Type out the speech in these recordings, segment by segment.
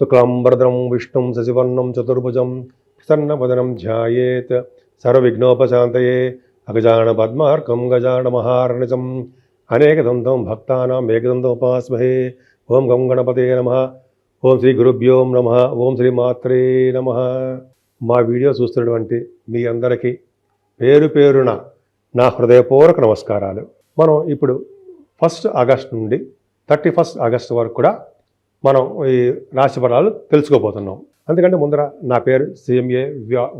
శుక్లాంబరధరం విష్ణుం శశివర్ణం చతుర్భుజం ప్రసన్నవదనం ధ్యాయేత్ సర్వవిఘ్నోపశాంతయే అగజాన పద్మార్కం గజాన మహార్నిజం అనేకదంతం భక్తానాం ఏకదంతం ఉపాస్మహే. ఓం గం గణపతే నమః. ఓం శ్రీ గురుభ్యో నమః. ఓం శ్రీ మాత్రే నమః. మా వీడియో చూస్తున్నటువంటి మీ అందరికీ పేరు పేరున నా హృదయపూర్వక నమస్కారాలు. మనం ఇప్పుడు 1 ఆగస్టు నుండి 31 ఆగస్టు వరకు కూడా మనం ఈ రాశి ఫలాలు తెలుసుకోబోతున్నాం. అందుకంటే ముందర నా పేరు CMA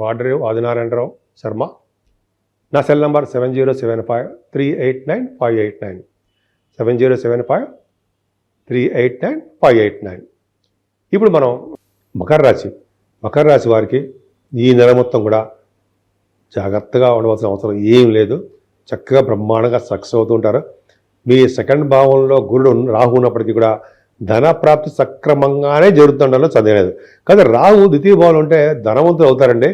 వాడరేవు ఆదినారాయణరావు శర్మ. నా సెల్ నంబర్ 7075389589 7075389589. ఇప్పుడు మనం మకర రాశి వారికి ఈ నెల మొత్తం కూడా జాగ్రత్తగా ఉండవలసిన అవసరం ఏం లేదు. చక్కగా బ్రహ్మాండంగా సక్సెస్ అవుతూ ఉంటారు. మీ సెకండ్ భావంలో గురుడు రాహు ఉన్నప్పటికీ కూడా ధనప్రాప్తి సక్రమంగానే జరుగుతుండలో చదివలేదు. కానీ రాహు ద్వితీయ భావంలో ఉంటే ధనవంతులు అవుతారండి.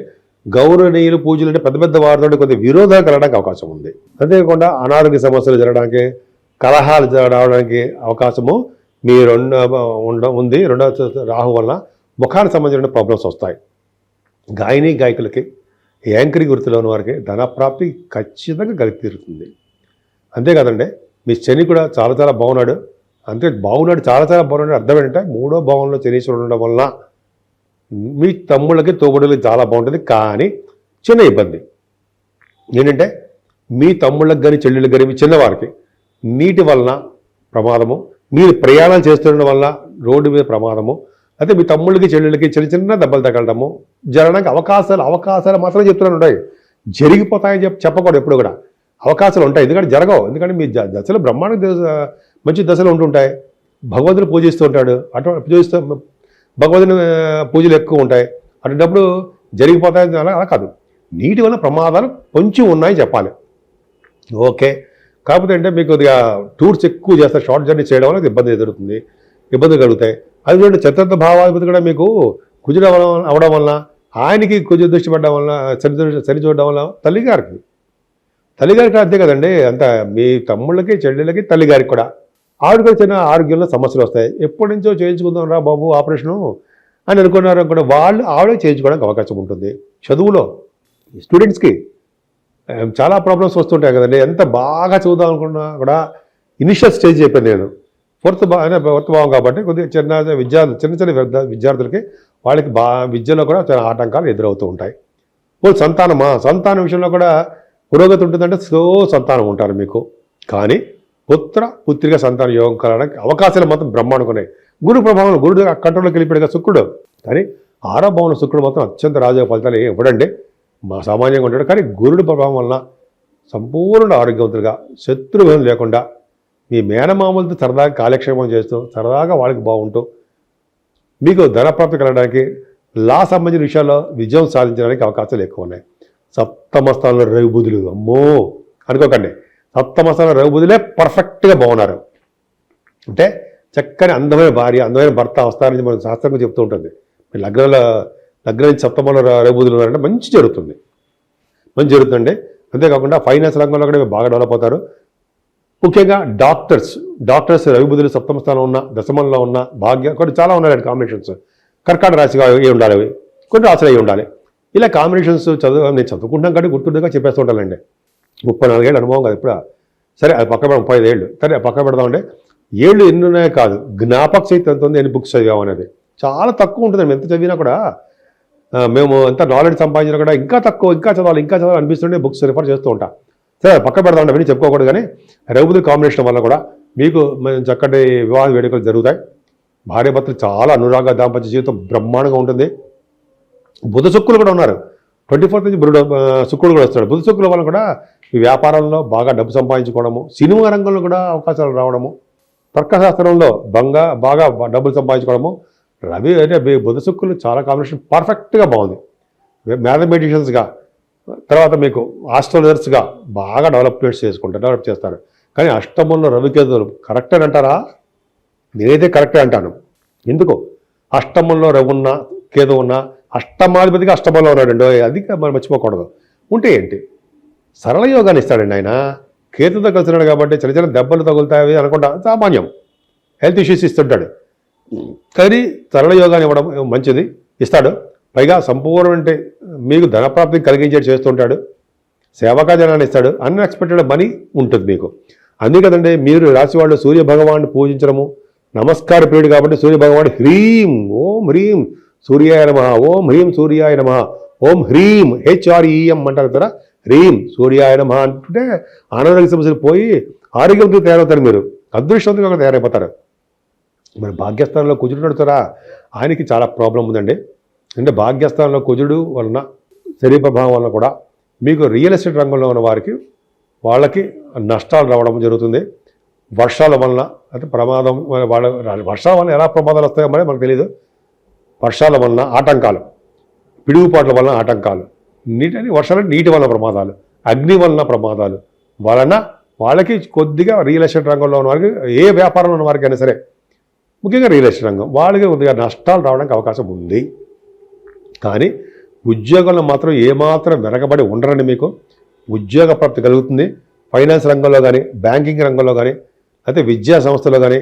గౌరవనీయులు పూజలు అంటే పెద్ద పెద్ద వారితో కొద్దిగా విరోధాలు కలగడానికి అవకాశం ఉంది. అంతేకాకుండా అనారోగ్య సమస్యలు జరగడానికి, కలహాలు రావడానికి అవకాశము మీ ఉంది. రెండవ రాహు వల్ల ముఖానికి సంబంధించిన ప్రాబ్లమ్స్ వస్తాయి. గాయకులకి, యాంకరింగ్ వృత్తిలో ఉన్న వారికి ధనప్రాప్తి ఖచ్చితంగా కలిగి తీరుతుంది. అంతేకాదండి, మీ శని కూడా చాలా చాలా బాగున్నాడు. చాలా చాలా బాగున్నాడు. అర్థం ఏంటంటే 3వ భావంలో శనీశ్వరుడు ఉండడం వలన మీ తమ్ముళ్ళకి తోబుడులకి చాలా బాగుంటుంది. కానీ చిన్న ఇబ్బంది ఏంటంటే మీ తమ్ముళ్ళకి కానీ చెల్లెళ్ళకి కానీ మీ చిన్నవారికి నీటి వలన ప్రమాదము, మీరు ప్రయాణాలు చేస్తుండడం వల్ల రోడ్డు మీద ప్రమాదము, అయితే మీ తమ్ముళ్ళకి చెల్లెళ్ళకి చిన్న చిన్న దెబ్బలు తగలడము జరగడానికి అవకాశాలు మాత్రం చెప్తున్నాను ఉంటాయి. జరిగిపోతాయని చెప్పకూడదు. ఎప్పుడు కూడా అవకాశాలు ఉంటాయి, ఎందుకంటే జరగవు. ఎందుకంటే మీ దశలు బ్రహ్మాండ మంచి దశలు ఉంటుంటాయి. భగవంతుని పూజిస్తూ ఉంటాడు. భగవంతుని పూజలు ఎక్కువ ఉంటాయి. అటువంటిప్పుడు జరిగిపోతాయి. అలా కాదు, నీటి వల్ల ప్రమాదాలు కొంచెం ఉన్నాయి చెప్పాలి. ఓకే, కాకపోతే అంటే మీకు కొద్దిగా టూర్స్ ఎక్కువ చేస్తారు, షార్ట్ జర్నీ చేయడం వల్ల ఇబ్బంది కలుగుతాయి. అది చూడండి, చతుర్థ భావాధిపతి కూడా మీకు కుజుడు అవడం వలన, ఆయనకి కుజు దృష్టి పడడం వలన, శని చూడడం వల్ల తల్లిగారికి అంతే కదండి. అంత మీ తమ్ముళ్ళకి చెల్లెళ్ళకి తల్లిగారికి కూడా ఆవిడ కూడా చిన్న ఆరోగ్యంలో సమస్యలు వస్తాయి. ఎప్పటి నుంచో చేయించుకుందాం రా బాబు ఆపరేషను అని అనుకున్నారు కూడా ఆవిడే చేయించుకోవడానికి అవకాశం ఉంటుంది. చదువులో స్టూడెంట్స్కి చాలా ప్రాబ్లమ్స్ వస్తుంటాయి కదండి. ఎంత బాగా చదువుదాం అనుకున్నా కూడా ఇనిషియల్ స్టేజ్ చెప్పాను నేను. ఫోర్త్ భావం కాబట్టి కొద్దిగా చిన్న విద్యార్థులకి వాళ్ళకి విద్యలో కూడా చాలా ఆటంకాలు ఎదురవుతూ ఉంటాయి. సంతానం విషయంలో కూడా పురోగతి ఉంటుందంటే సంతానం ఉంటారు మీకు. కానీ పుత్రిక సంతాన యోగం కలగడానికి అవకాశాలు మాత్రం బ్రహ్మాండంగా ఉన్నాయి. గురు ప్రభావం, గురుడు కంట్రోల్లోకి వెళ్ళిపోయాడుగా శుక్రుడు. కానీ 6వ భావంలో శుక్రుడు మాత్రం అత్యంత రాజయోగ ఫలితాలు ఇవ్వడండి, సామాన్యంగా ఉంటాడు. కానీ గురుడు ప్రభావం వలన సంపూర్ణ ఆరోగ్యవంతులుగా, శత్రుభయం లేకుండా, మీ మేనమామలతో సరదాగా కాలక్షేపం చేస్తూ సరదాగా వాళ్ళకి బాగుంటూ మీకు ధనప్రాప్తి కలగడానికి, సంబంధించిన విషయాల్లో విజయం సాధించడానికి అవకాశాలు ఎక్కువ ఉన్నాయి. సప్తమ స్థానంలో రవి బుధులు, అమ్మో అనుకోకండి, సప్తమ స్థానంలో రవి బుధులే పర్ఫెక్ట్గా బాగున్నారు. అంటే చక్కని అందమైన భార్య, అందమైన భర్త వస్తారని మనం శాస్త్రంగా చెప్తూ ఉంటుంది. లగ్నం నుంచి సప్తమంలో రవి బుధులు ఉన్నారంటే మంచి జరుగుతుందండి. అంతేకాకుండా ఫైనాన్స్ రంగంలో కూడా బాగా డెవలప్ అవుతారు. ముఖ్యంగా డాక్టర్స్ రవి బుధులు సప్తమ స్థానంలో ఉన్న, దశమంలో ఉన్న, భాగ్య కొన్ని చాలా ఉన్నాయండి కాంబినేషన్స్. కర్కాటక రాశిగా అయి ఉండాలి, అవి కొన్ని రాశులు అయి ఉండాలి. ఇలా కాంబినేషన్స్ నేను చదువుకుంటాం కానీ గుర్తుండగా చెప్పేస్తూ ఉంటానండి. 34 ఏళ్ళు అనుభవం కాదు ఇప్పుడు. సరే అది పక్క 35 ఏళ్ళు, సరే పక్క పెడదామంటే ఏళ్ళు ఎన్ని ఉన్నాయో కాదు, జ్ఞాపక శక్తి ఎంత ఉంది, ఎన్ని బుక్స్ చదివాం అనేది చాలా తక్కువ ఉంటుంది. ఎంత చదివినా కూడా మేము ఎంత నాలెడ్జ్ సంపాదించినా కూడా ఇంకా చదవాలి అనిపిస్తుంటే బుక్స్ రిఫర్ చేస్తూ ఉంటా. సరే పక్క పెడదామంటే అవన్నీ చెప్పుకోకూడదు. కానీ రఘుపతి కాంబినేషన్ వల్ల కూడా మీకు చక్కటి వివాహ వేడుకలు జరుగుతాయి. భార్యాభర్తలు చాలా అనురాగ దాంపత్య జీవితం బ్రహ్మాండంగా ఉంటుంది. బుధ శుక్రులు కూడా ఉన్నారు. 24th నుంచి శుక్రుడు కూడా వస్తాడు. బుధ శుక్రుల వల్ల కూడా ఈ వ్యాపారంలో బాగా డబ్బు సంపాదించుకోవడము, సినిమా రంగంలో కూడా అవకాశాలు రావడము, తర్కశాస్త్రంలో బాగా డబ్బులు సంపాదించుకోవడము. రవి అంటే బుధ శుక్రులు చాలా కాంబినేషన్ పర్ఫెక్ట్గా బాగుంది. మ్యాథమెటిషియన్స్గా, తర్వాత మీకు ఆస్ట్రాలజర్స్గా బాగా డెవలప్ చేస్తారు. కానీ అష్టమంలో రవికేతువులు కరెక్టే అంటారా? నేనైతే కరెక్టే అంటాను. ఎందుకు? అష్టమంలో రవి ఉన్నా, కేతు ఉన్నా, అష్టమాధిపతిగా అష్టమంలో ఉన్నాడండి. అది మనం మర్చిపోకూడదు. ఉంటే ఏంటి, సరళ యోగాన్ని ఇస్తాడండి ఆయన. కేతుతో కలిసినాడు కాబట్టి చిన్న చిన్న దెబ్బలు తగులుతాయి అనుకుంటా, సామాన్యం. హెల్త్ ఇష్యూస్ ఇస్తుంటాడు. కానీ సరళ యోగాన్ని ఇవ్వడం మంచిది, ఇస్తాడు. పైగా సంపూర్ణ అంటే మీకు ధనప్రాప్తి కలిగించేది చేస్తుంటాడు, సేవకాజనాన్ని ఇస్తాడు, అన్ఎక్స్పెక్టెడ్ మనీ ఉంటుంది మీకు. అందుకే కదండి మీరు రాశి వాళ్ళు సూర్య భగవాన్ని పూజించడము, నమస్కార ప్రియుడు కాబట్టి సూర్య భగవాన్ హ్రీం ఓం హ్రీం సూర్యాయ నమః, ఓం హ్రీం సూర్యాయ నమః, ఓం హ్రీం HREM అంటారు కదా, హ్రీం సూర్యాయ నమః అంటే అనారోగ్య సమస్యలు పోయి ఆరోగ్యంతో తయారవుతారు, మీరు అదృష్టవంతంగా తయారైపోతారు. మరి భాగ్యస్థానంలో కుజుడు నడుతారా, ఆయనకి చాలా ప్రాబ్లం ఉందండి. అంటే భాగ్యస్థానంలో కుజుడు వలన శరీర ప్రభావం వలన కూడా మీకు రియల్ ఎస్టేట్ రంగంలో ఉన్న వారికి వాళ్ళకి నష్టాలు రావడం జరుగుతుంది. వర్షాల వలన అంటే ప్రమాదం, వాళ్ళ వర్షాల వలన ఎలా ప్రమాదాలు వస్తాయో మరి మనకు తెలియదు. వర్షాల వలన ఆటంకాలు, పిడుగుపాట్ల వలన ఆటంకాలు, వర్షాలు నీటి వలన ప్రమాదాలు, అగ్ని వలన ప్రమాదాలు వలన వాళ్ళకి కొద్దిగా రియల్ ఎస్టేట్ రంగంలో ఉన్న వారికి, ఏ వ్యాపారంలో ఉన్న వారికి అయినా సరే, ముఖ్యంగా రియల్ ఎస్టేట్ రంగం వాళ్ళకి కొద్దిగా నష్టాలు రావడానికి అవకాశం ఉంది. కానీ ఉద్యోగంలో మాత్రం ఏమాత్రం వెనకబడి ఉండరండి. మీకు ఉద్యోగ ప్రాప్తి కలుగుతుంది. ఫైనాన్స్ రంగంలో కానీ, బ్యాంకింగ్ రంగంలో కానీ, అయితే విద్యా సంస్థలో కానీ.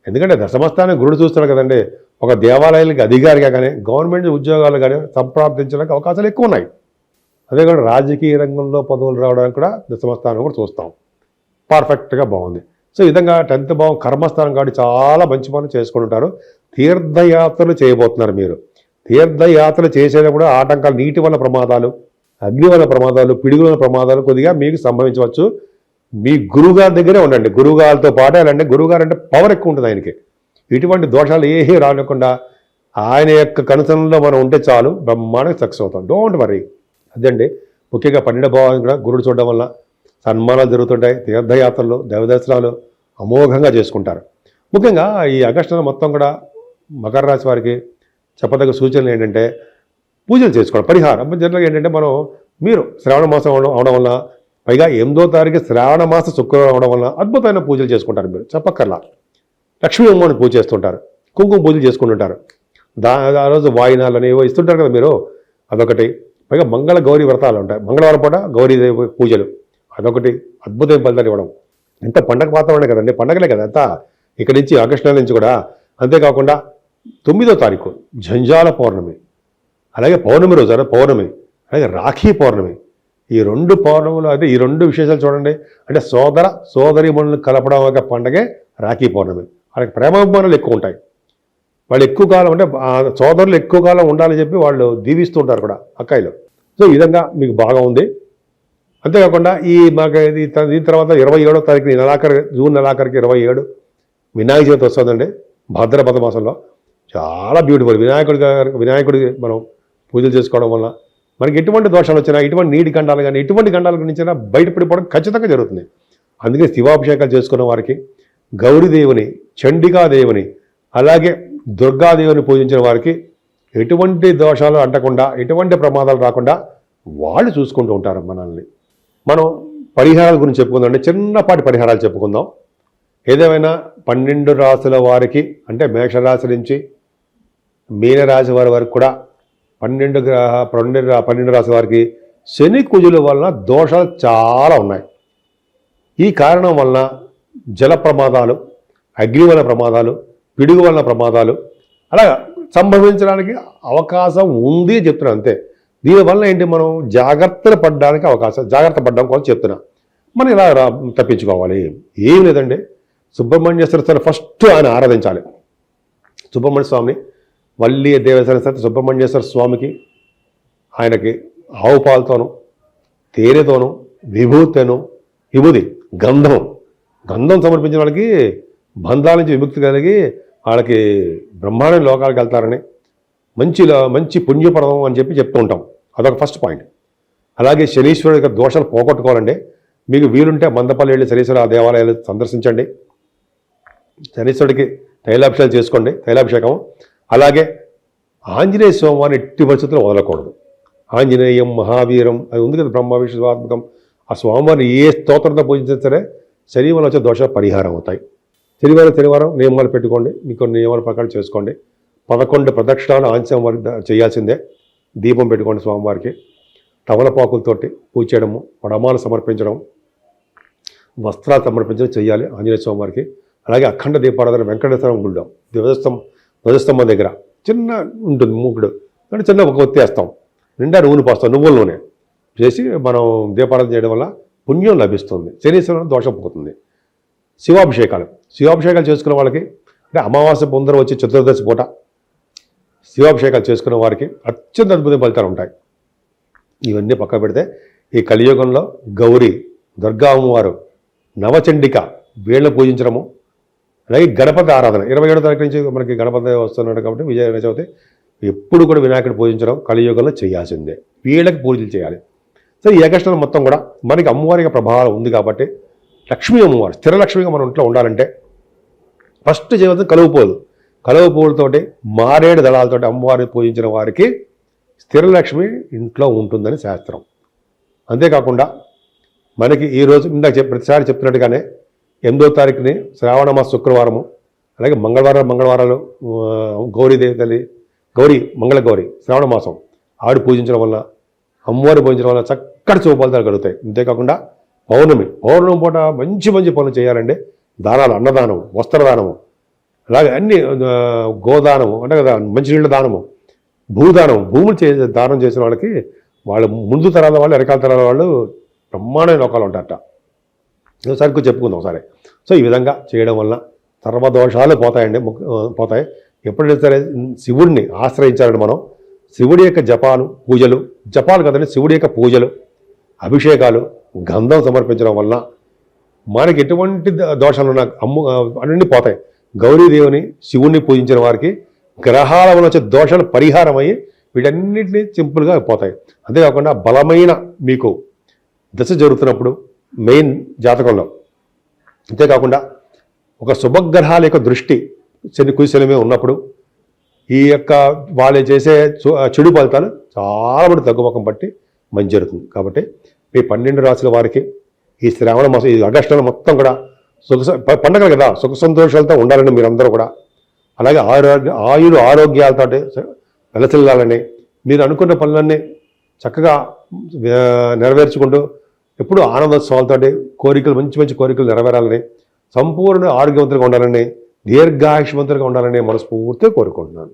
ఎందుకంటే దశమస్థానం గురుడు చూస్తాడు కదండి. ఒక దేవాలయానికి అధికారిగా కానీ, గవర్నమెంట్ ఉద్యోగాలు కానీ సంప్రాప్తించడానికి అవకాశాలు ఎక్కువ ఉన్నాయి. అదే కూడా రాజకీయ రంగంలో పదవులు రావడానికి కూడా దశమస్థానం కూడా చూస్తాం. పర్ఫెక్ట్గా బాగుంది. సో ఈ విధంగా 10th భావం కర్మస్థానం కాబట్టి చాలా మంచి పనులు చేసుకుని ఉంటారు. తీర్థయాత్రలు చేయబోతున్నారు మీరు. తీర్థయాత్రలు చేసేటప్పుడు ఆటంకాలు, నీటి వల్ల ప్రమాదాలు, అగ్ని వల్ల ప్రమాదాలు, పిడుగుల వల్ల ప్రమాదాలు కొద్దిగా మీకు సంభవించవచ్చు. మీ గురువుగారి దగ్గరే ఉండండి. గురువుగారితో పాటు వెళ్ళండి. గురువుగారు అంటే పవర్ ఎక్కువ ఉంటుంది ఆయనకి. ఇటువంటి దోషాలు ఏమీ రానివ్వకుండా ఆయన యొక్క కనుసనలో మనం ఉంటే చాలు, బ్రహ్మాండంగా సక్సెస్ అవుతాం. Don't worry. అదండి ముఖ్యంగా 12వ భావాన్ని కూడా గురుడు చూడడం వల్ల సన్మానాలు జరుగుతుంటాయి. తీర్థయాత్రలు, దైవదర్శనాలు అమోఘంగా చేసుకుంటారు. ముఖ్యంగా ఈ ఆగస్టు నెల మొత్తం కూడా మకర రాశి వారికి చెప్పదగ్గ సూచనలు ఏంటంటే పూజలు చేసుకోవడం, పరిహారం. జనరల్గా ఏంటంటే మీరు శ్రావణ మాసం అవడం వల్ల, పైగా 8వ తారీఖు శ్రావణ మాస శుక్రవారం అవడం వల్ల అద్భుతమైన పూజలు చేసుకుంటారు. మీరు చెప్పక్కర్లా. లక్ష్మీ అమ్మని పూజ చేస్తుంటారు, కుంకుమ పూజలు చేసుకుంటుంటారు. ఆ రోజు వాయినాలని ఏవో ఇస్తుంటారు కదా మీరు, అదొకటి. పైగా మంగళ గౌరీ వ్రతాలు ఉంటాయి. మంగళవారం పూట గౌరీదేవి పూజలు, అదొకటి. అద్భుతమైన ఫలితాలు ఇవ్వడం. ఎంత పండగ వాతావరణం కదండి, పండగలే కదా అంతా. ఇక్కడి నుంచి ఆగస్టు నెల నుంచి కూడా. అంతేకాకుండా 9వ తారీఖు జంజాల పౌర్ణమి, అలాగే పౌర్ణమి రోజు పౌర్ణమి, అలాగే రాఖీ పౌర్ణమి. ఈ 2 పౌర్ణములు, అదే ఈ 2 విశేషాలు చూడండి. అంటే సోదర సోదరీమణులను కలపడం యొక్క పండగే రాఖీ పౌర్ణమి. వాళ్ళకి ప్రేమాభిమానాలు ఎక్కువ ఉంటాయి. వాళ్ళు ఎక్కువ కాలం అంటే సోదరులు ఎక్కువ కాలం ఉండాలని చెప్పి వాళ్ళు దీవిస్తూ ఉంటారు కూడా అక్కాయిలు. సో ఈ విధంగా మీకు బాగా ఉంది. అంతేకాకుండా దీని తర్వాత 27వ తారీఖు జూన్ నెలాఖరికి 27 వినాయక చవితి వస్తుందండి. భాద్రపద మాసంలో చాలా బ్యూటిఫుల్. వినాయకుడికి మనం పూజలు చేసుకోవడం వల్ల మనకి ఎటువంటి దోషాలు వచ్చినా, ఎటువంటి నీటి గండాలు కానీ, ఎటువంటి గండాల గురించి బయటపడిపోవడం ఖచ్చితంగా జరుగుతుంది. అందుకే శివాభిషేకాలు చేసుకున్న వారికి, గౌరీదేవిని, చండికాదేవిని, అలాగే దుర్గాదేవిని పూజించిన వారికి ఎటువంటి దోషాలు అంటకుండా, ఎటువంటి ప్రమాదాలు రాకుండా వాళ్ళు చూసుకుంటూ ఉంటారు మనల్ని. మనం పరిహారాల గురించి చెప్పుకుందాం. చిన్నపాటి పరిహారాలు చెప్పుకుందాం. ఏదేమైనా 12 రాశుల వారికి, అంటే మేషరాశి నుంచి మీనరాశి వారి వరకు కూడా 12 రాశి వారికి శని కుజుల వలన దోషాలు చాలా ఉన్నాయి. ఈ కారణం వలన జల ప్రమాదాలు, అగ్ని వలన ప్రమాదాలు, పిడుగు వలన ప్రమాదాలు అలా సంభవించడానికి అవకాశం ఉంది చెప్తున్నా అంతే. దీనివల్ల ఏంటి, మనం జాగ్రత్త పడడం కోసం చెప్తున్నా. మనం ఇలా తప్పించుకోవాలి. ఏం లేదండి, సుబ్రహ్మణ్యేశ్వర స్వామి ఫస్ట్ ఆయన ఆరాధించాలి. సుబ్రహ్మణ్య స్వామిని, వల్లి దేవసేన సత్య సుబ్రహ్మణ్యేశ్వర స్వామికి ఆయనకి ఆవు పాలతోనూ, తేనెతోనూ, విభూతి, గంధం సమర్పించిన వాళ్ళకి బంధాల నుంచి విముక్తి కలిగి వాళ్ళకి బ్రహ్మాండ లోకాలకు వెళ్తారని, మంచి పుణ్యపర్వం అని చెప్తూ ఉంటాం. అదొక ఫస్ట్ పాయింట్. అలాగే శనీశ్వరుడి యొక్క దోషాలు పోగొట్టుకోవాలండి. మీకు వీలుంటే మందపల్లి వెళ్ళి శనీశ్వర దేవాలయాలు సందర్శించండి. శనీశ్వరుడికి తైలాభిషేకం చేసుకోండి, తైలాభిషేకం. అలాగే ఆంజనేయ స్వామిని ఎట్టి పరిస్థితుల్లో వదలకూడదు. ఆంజనేయం మహావీరం అది ఉంది కదా, బ్రహ్మ విష్ణువాత్మకం. ఆ స్వామివారిని ఏ స్తోత్రంతో పూజించినా సరే శనివారం వచ్చే దోషాలు పరిహారం అవుతాయి. శనివారం నియమాలు పెట్టుకోండి, మీకు నియమాల ప్రకారం చేసుకోండి. 11 ప్రదక్షిణాలు ఆంజనేయ వారికి చేయాల్సిందే. దీపం పెట్టుకోండి స్వామివారికి. తమలపాకులతోటి పూజ చేయడము, వడమాలు సమర్పించడం, వస్త్రాలు సమర్పించడం చేయాలి ఆంజనేయ స్వామివారికి. అలాగే అఖండ దీపారాధన వెంకటేశ్వరం గుళ్ళో ధ్వజస్తం ధ్వజస్తంభం దగ్గర చిన్న ఉంటుంది మూకుడు, అంటే చిన్న ఒక ఒత్తి వేస్తాం, నిండా నూనె పోస్తాం, నువ్వుల నూనె చేసి మనం దీపారాధన చేయడం వల్ల పుణ్యం లభిస్తుంది, శనీశ్వరం దోషం పోతుంది. శివాభిషేకాలు చేసుకున్న వాళ్ళకి, అంటే అమావాస్య పొందరం వచ్చి చతుర్దశి పూట శివాభిషేకాలు చేసుకున్న వారికి అత్యంత అద్భుత ఫలితాలు ఉంటాయి. ఇవన్నీ పక్క పెడితే ఈ కలియుగంలో గౌరీ, దుర్గా అమ్మవారు, నవచండిక వీళ్ళని పూజించడము, అలాగే గణపతి ఆరాధన 27వ తారీఖు నుంచి మనకి గణపతి వస్తున్నాడు కాబట్టి విజయ చవితి ఎప్పుడు కూడా వినాయకుడు పూజించడం కలియుగంలో చేయాల్సిందే, వీళ్ళకి పూజలు చేయాలి. సో ఈ ఏకాష్టం మొత్తం కూడా మనకి అమ్మవారికి ప్రభావం ఉంది కాబట్టి లక్ష్మీ అమ్మవారు స్థిర లక్ష్మిగా మన ఇంట్లో ఉండాలంటే ఫస్ట్ చేయవలసిన కలువ పువ్వులతోటి మారేడు దళాలతోటి అమ్మవారిని పూజించిన వారికి స్థిర లక్ష్మి ఇంట్లో ఉంటుందని శాస్త్రం. అంతేకాకుండా మనకి ఈరోజు ఇందాక ప్రతిసారి చెప్తున్నట్టుగానే 8వ తారీఖుని శ్రావణ మాస శుక్రవారము, అలాగే మంగళవారాలు గౌరీదేవి తల్లి మంగళగౌరి శ్రావణ మాసం ఆవిడ పూజించడం వల్ల, అమ్మవారి పూజించడం వల్ల చక్కటి శుభఫలితాలు కలుగుతాయి. అంతేకాకుండా పౌర్ణమి పూట మంచి పనులు చేయాలండి. దానాలు, అన్నదానం, వస్త్రదానము, అలాగే అన్ని గోదానము అంటే కదా, మంచినీళ్ళ దానము, భూములు దానం చేసిన వాళ్ళకి వాళ్ళ ముందు తరాల వాళ్ళు, వెనకాల తరాల వాళ్ళు బ్రహ్మాండమైన లోకాలు ఉంటారట. ఒకసారి చెప్పుకుందాం ఒకసారి. సో ఈ విధంగా చేయడం వల్ల సర్వదోషాలు పోతాయి. ఎప్పుడైతే సరే శివుడిని ఆశ్రయించాలని మనం శివుడి యొక్క జపాలు కదండి, శివుడి యొక్క పూజలు, అభిషేకాలు, గంధం సమర్పించడం వలన మనకి ఎటువంటి దోషాలున్నా అన్నీ పోతాయి. గౌరీదేవిని, శివుణ్ణి పూజించిన వారికి గ్రహాల వల్ల వచ్చే దోషాలు పరిహారం అయ్యి వీటన్నిటినీ సింపుల్గా పోతాయి. అంతేకాకుండా బలమైన మీకు దశ జరుగుతున్నప్పుడు మెయిన్ జాతకంలో, అంతేకాకుండా ఒక శుభగ్రహాల యొక్క దృష్టి కుశలమే ఉన్నప్పుడు ఈ యొక్క వాళ్ళు చేసే చెడు ఫలితాలు చాలా మంది తగ్గుముఖం పట్టి మంచి జరుగుతుంది. కాబట్టి ఈ 12 రాశుల వారికి ఈ శ్రావణ మాసం, ఈ ఆగస్టులో మొత్తం కూడా పండగలు కదా, సుఖ సంతోషాలతో ఉండాలని మీరందరూ కూడా, అలాగే ఆరోగ్యాలతో వెలసిల్లాలని, మీరు అనుకున్న పనులన్నీ చక్కగా నెరవేర్చుకుంటూ ఎప్పుడు ఆనందోత్సవాలతో మంచి కోరికలు నెరవేరాలని, సంపూర్ణ ఆరోగ్యవంతులుగా ఉండాలని, దీర్ఘాయుష్మంతులుగా ఉండాలని మనస్ఫూర్తిగా కోరుకుంటున్నాను.